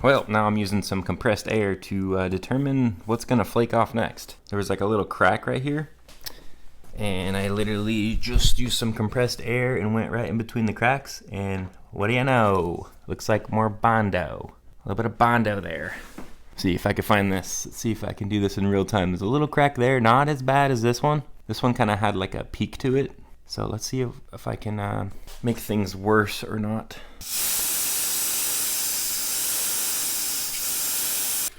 Well, now I'm using some compressed air to determine what's gonna flake off next. There was like a little crack right here, and I literally just used some compressed air and went right in between the cracks, and what do you know? Looks like more Bondo. A little bit of Bondo there. See if I can find this. Let's see if I can do this in real time. There's a little crack there, not as bad as this one. This one kind of had like a peak to it. So let's see if I can make things worse or not.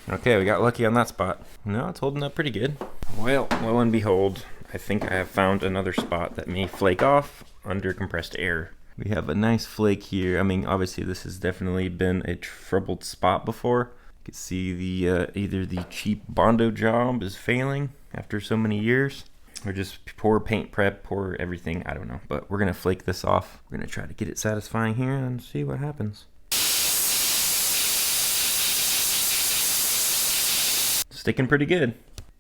Okay, we got lucky on that spot. No, it's holding up pretty good. Well, lo and behold, I think I have found another spot that may flake off under compressed air. We have a nice flake here. I mean, obviously this has definitely been a troubled spot before. You can see the either the cheap Bondo job is failing after so many years, or just poor paint prep, poor everything, I don't know. But we're gonna flake this off. We're gonna try to get it satisfying here and see what happens. Sticking pretty good.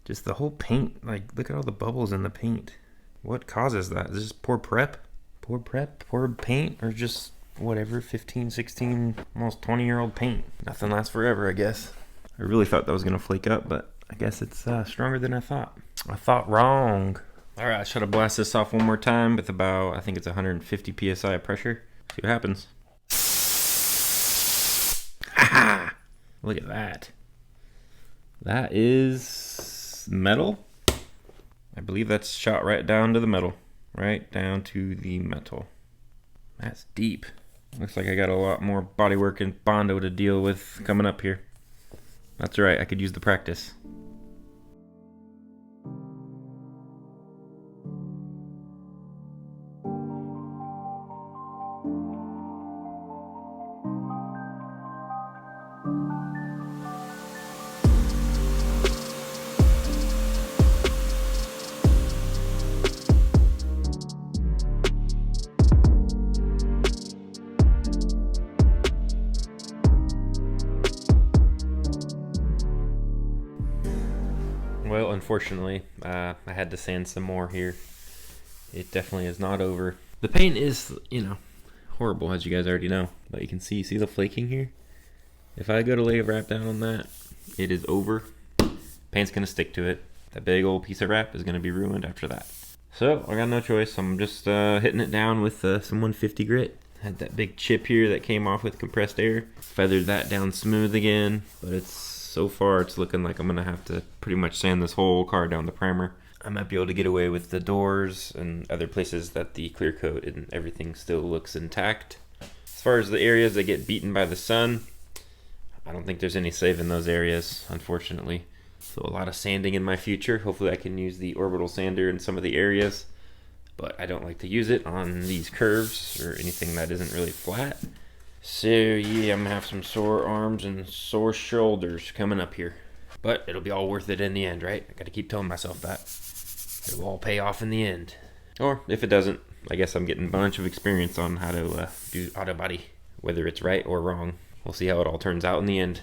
Just the whole paint, like look at all the bubbles in the paint. What causes that? Is this poor prep? Poor prep? Poor paint? Or just whatever, 15, 16, almost 20-year-old paint? Nothing lasts forever, I guess. I really thought that was gonna flake up, but I guess it's stronger than I thought. I thought wrong. All right, I try to blast this off one more time with about, I think it's 150 PSI of pressure. See what happens. Ha! Look at that. That is metal. I believe that's shot right down to the metal. Right down to the metal. That's deep. Looks like I got a lot more bodywork and Bondo to deal with coming up here. That's right, I could use the practice. Well, unfortunately, I had to sand some more here. It definitely is not over. The paint is, horrible, as you guys already know. But you can see the flaking here? If I go to lay a wrap down on that, it is over. Paint's gonna stick to it. That big old piece of wrap is gonna be ruined after that. So, I got no choice. I'm just hitting it down with some 150 grit. Had that big chip here that came off with compressed air. Feathered that down smooth again, but so far it's looking like I'm gonna have to pretty much sand this whole car down the primer. I might be able to get away with the doors and other places that the clear coat and everything still looks intact. As far as the areas that get beaten by the sun, I don't think there's any saving those areas, unfortunately. So a lot of sanding in my future. Hopefully I can use the orbital sander in some of the areas, but I don't like to use it on these curves or anything that isn't really flat. So yeah, I'm gonna have some sore arms and sore shoulders coming up here. But it'll be all worth it in the end, right? I gotta keep telling myself that. It will all pay off in the end. Or if it doesn't, I guess I'm getting a bunch of experience on how to do auto body. Whether it's right or wrong. We'll see how it all turns out in the end.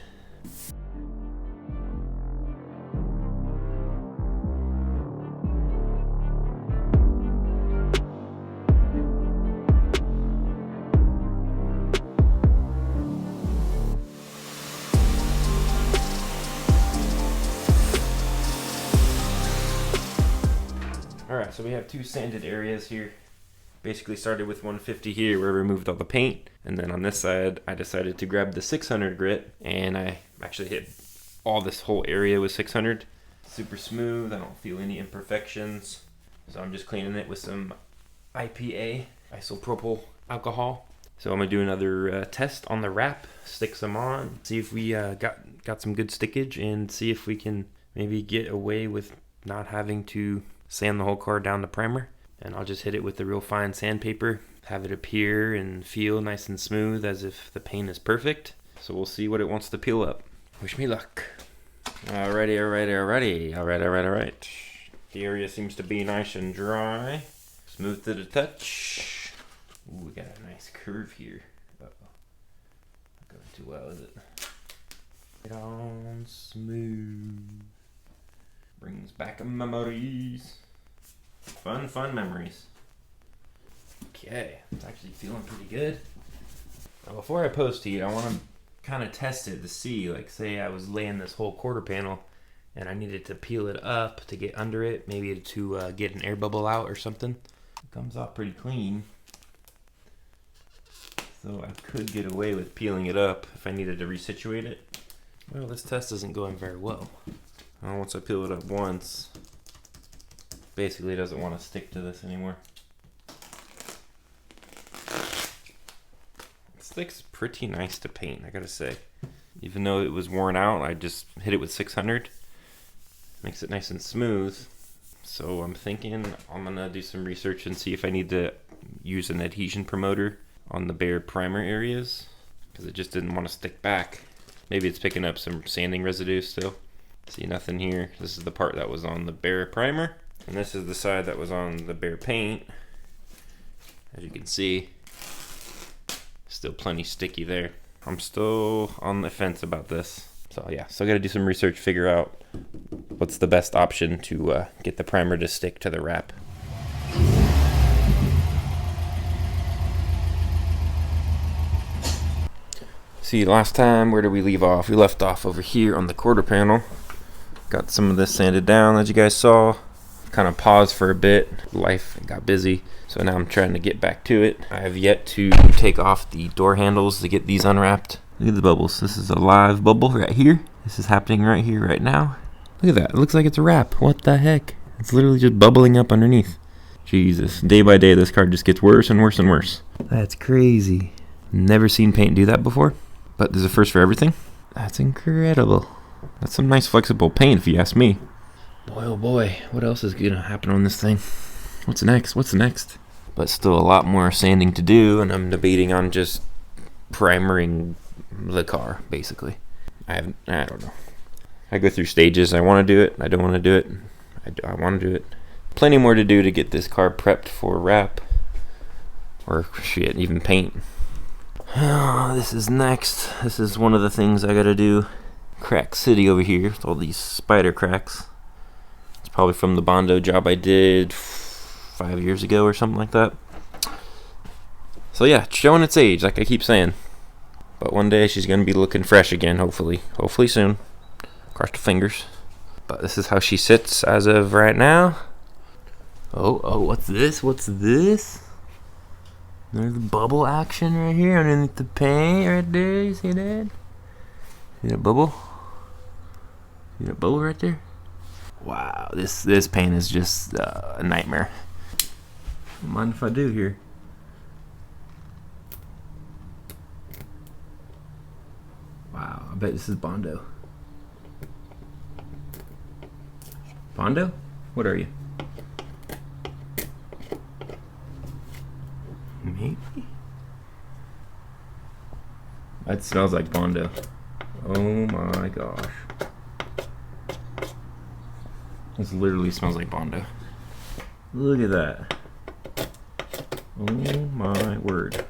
Alright, so we have two sanded areas here. Basically started with 150 here where I removed all the paint, and then on this side I decided to grab the 600 grit, and I actually hit all this whole area with 600. Super smooth, I don't feel any imperfections, so I'm just cleaning it with some IPA, isopropyl alcohol. So I'm gonna do another test on the wrap, stick some on, see if we got some good stickage, and see if we can maybe get away with not having to sand the whole car down the primer. And I'll just hit it with the real fine sandpaper, have it appear and feel nice and smooth as if the paint is perfect. So we'll see what it wants to peel up. Wish me luck. Alright. The area seems to be nice and dry. Smooth to the touch. Ooh, we got a nice curve here. Uh-oh. Not going too well, is it? Get on smooth. Brings back memories. Fun memories. Okay, it's actually feeling pretty good. Now before I post heat, I want to kind of test it to see, like say I was laying this whole quarter panel and I needed to peel it up to get under it, maybe to get an air bubble out or something. It comes off pretty clean. So I could get away with peeling it up if I needed to resituate it. Well, this test isn't going very well. Once I peel it up once, basically it doesn't want to stick to this anymore. It sticks pretty nice to paint, I gotta say. Even though it was worn out, I just hit it with 600. Makes it nice and smooth. So I'm thinking I'm gonna do some research and see if I need to use an adhesion promoter on the bare primer areas, because it just didn't want to stick back. Maybe it's picking up some sanding residue still. See, nothing here. This is the part that was on the bare primer, and this is the side that was on the bare paint. As you can see, still plenty sticky there. I'm still on the fence about this. So yeah, still gotta do some research, figure out what's the best option to get the primer to stick to the wrap. See, last time, where did we leave off? We left off over here on the quarter panel. Got some of this sanded down, as you guys saw. Kind of paused for a bit. Life got busy, so now I'm trying to get back to it. I have yet to take off the door handles to get these unwrapped. Look at the bubbles. This is a live bubble right here. This is happening right here, right now. Look at that. It looks like it's a wrap. What the heck? It's literally just bubbling up underneath. Jesus. Day by day, this car just gets worse and worse and worse. That's crazy. Never seen paint do that before, but there's a first for everything. That's incredible. That's some nice flexible paint, if you ask me. Boy, oh boy. What else is going to happen on this thing? What's next? What's next? But still a lot more sanding to do, and I'm debating on just primering the car, basically. I don't know. I go through stages. I want to do it. I don't want to do it. I want to do it. Plenty more to do to get this car prepped for wrap. Or shit, even paint. Oh, this is next. This is one of the things I gotta do. Crack City over here with all these spider cracks. It's probably from the Bondo job I did 5 years ago or something like that. So yeah, it's showing its age, like I keep saying. But one day she's gonna be looking fresh again, hopefully. Hopefully soon. Cross the fingers. But this is how she sits as of right now. Oh, what's this? What's this? There's the bubble action right here underneath the paint right there. You see that? See that bubble? See that bubble right there? Wow, this paint is just a nightmare. Don't mind if I do here. Wow, I bet this is Bondo. Bondo? What are you? Maybe? That smells like Bondo. Oh my gosh. This literally smells like Bondo. Look at that. Oh my word.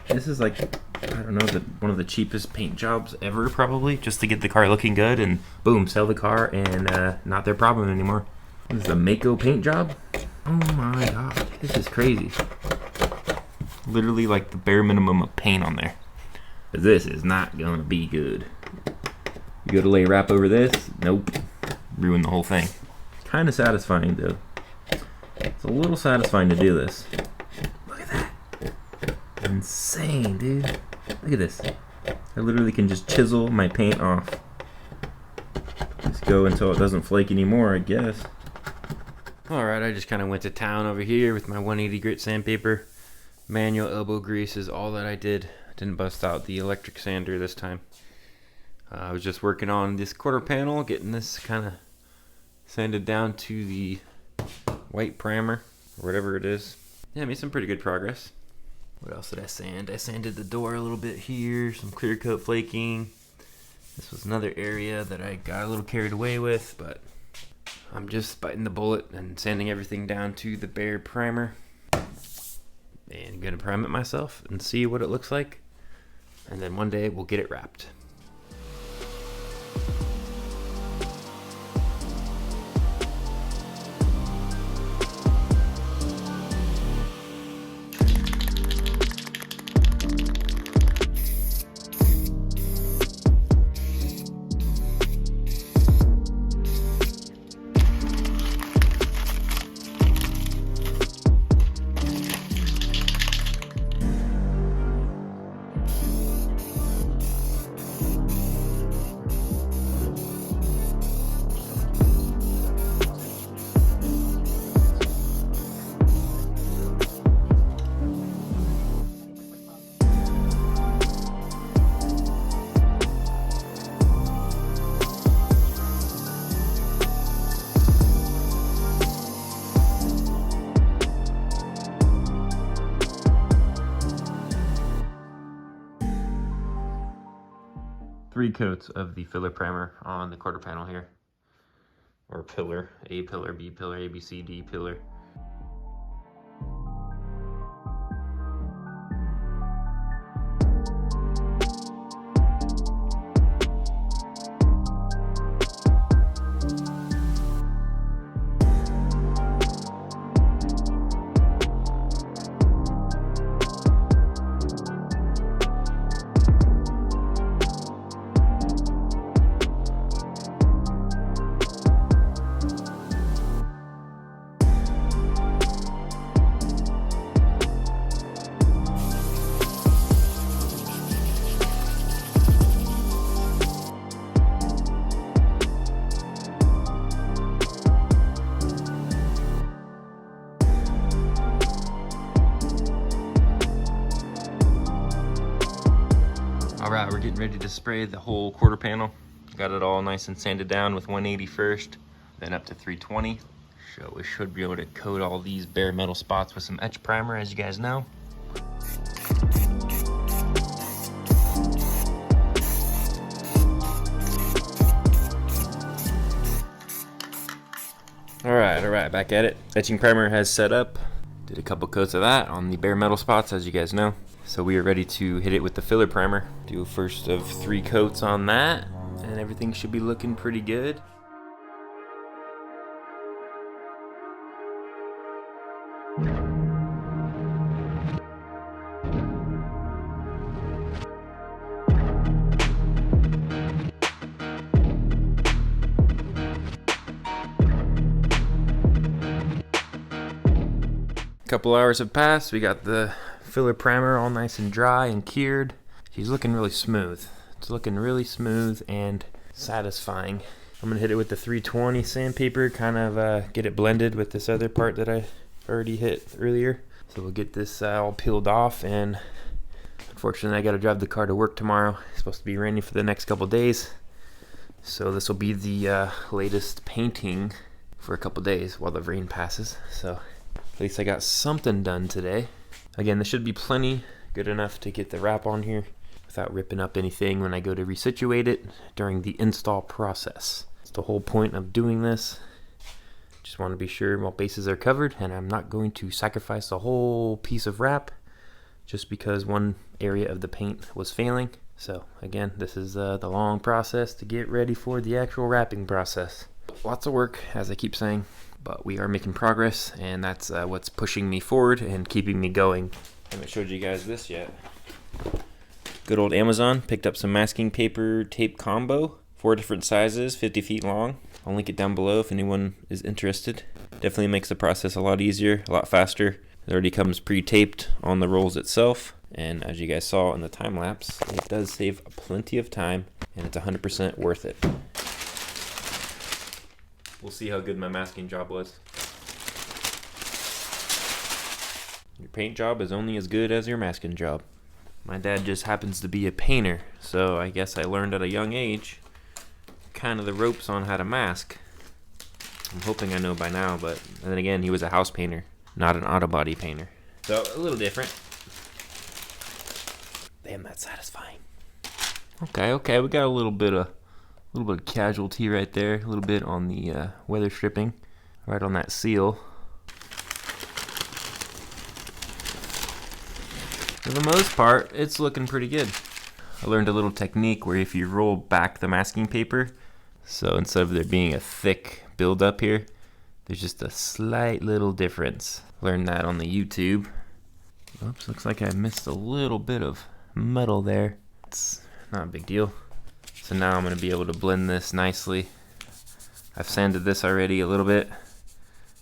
This is like, I don't know, one of the cheapest paint jobs ever, probably, just to get the car looking good and boom, sell the car and not their problem anymore. This is a Mako paint job? Oh my god, this is crazy. Literally like the bare minimum of paint on there. But this is not gonna be good. You go to lay wrap over this, nope. Ruin the whole thing. Kind of satisfying though. It's a little satisfying to do this. Look at that. Insane, dude. Look at this. I literally can just chisel my paint off. Just go until it doesn't flake anymore, I guess. Alright, I just kind of went to town over here with my 180 grit sandpaper. Manual elbow grease is all that I did. I didn't bust out the electric sander this time. I was just working on this quarter panel, getting this kind of sanded down to the white primer, or whatever it is. Yeah, I made some pretty good progress. What else did I sand? I sanded the door a little bit here, some clear coat flaking. This was another area that I got a little carried away with, but I'm just biting the bullet and sanding everything down to the bare primer. And gonna prime it myself and see what it looks like. And then one day we'll get it wrapped. 3 coats of the filler primer on the quarter panel here. Or pillar, A pillar, B pillar, A, B, C, D pillar. All right, we're getting ready to spray the whole quarter panel. Got it all nice and sanded down with 180 first, then up to 320. So we should be able to coat all these bare metal spots with some etch primer, as you guys know. All right, back at it. Etching primer has set up. Did a couple coats of that on the bare metal spots, as you guys know. So we are ready to hit it with the filler primer. Do a first of 3 coats on that, and everything should be looking pretty good. Couple hours have passed. We got the filler primer all nice and dry and cured. She's looking really smooth. It's looking really smooth and satisfying. I'm gonna hit it with the 320 sandpaper, kind of get it blended with this other part that I already hit earlier. So we'll get this all peeled off, and unfortunately I gotta drive the car to work tomorrow. It's supposed to be rainy for the next couple days. So this will be the latest painting for a couple days while the rain passes. So at least I got something done today. Again, this should be plenty good enough to get the wrap on here without ripping up anything when I go to resituate it during the install process. It's the whole point of doing this. Just want to be sure all bases are covered, and I'm not going to sacrifice a whole piece of wrap just because one area of the paint was failing. So again, this is the long process to get ready for the actual wrapping process. Lots of work, as I keep saying. But we are making progress, and that's what's pushing me forward and keeping me going. I haven't showed you guys this yet. Good old Amazon. Picked up some masking paper tape combo. 4 different sizes, 50 feet long. I'll link it down below if anyone is interested. Definitely makes the process a lot easier, a lot faster. It already comes pre-taped on the rolls itself. And as you guys saw in the time lapse, it does save plenty of time, and it's 100% worth it. We'll see how good my masking job was. Your paint job is only as good as your masking job. My dad just happens to be a painter, so I guess I learned at a young age kind of the ropes on how to mask. I'm hoping I know by now, but then again, he was a house painter, not an auto body painter. So a little different. Damn, that's satisfying. Okay, we got a little bit of casualty right there, a little bit on the weather stripping, right on that seal. For the most part, it's looking pretty good. I learned a little technique where if you roll back the masking paper, so instead of there being a thick buildup here, there's just a slight little difference. Learned that on the YouTube. Oops, looks like I missed a little bit of metal there. It's not a big deal. So now I'm going to be able to blend this nicely. I've sanded this already a little bit.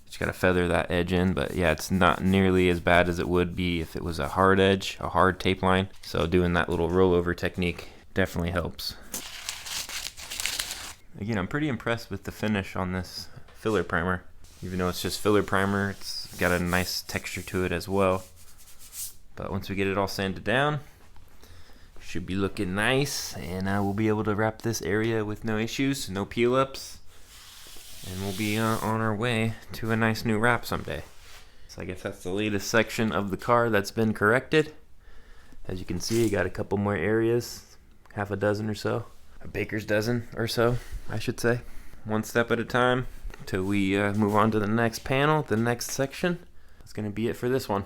Just got to feather that edge in, but yeah, it's not nearly as bad as it would be if it was a hard edge, a hard tape line. So doing that little rollover technique definitely helps. Again, I'm pretty impressed with the finish on this filler primer. Even though it's just filler primer, it's got a nice texture to it as well. But once we get it all sanded down, should be looking nice, and we'll be able to wrap this area with no issues, no peel ups, and we'll be on our way to a nice new wrap someday. So I guess that's the latest section of the car that's been corrected. As you can see, you got a couple more areas, half a dozen or so, a baker's dozen or so, I should say. One step at a time till we move on to the next panel, the next section. That's gonna be it for this one.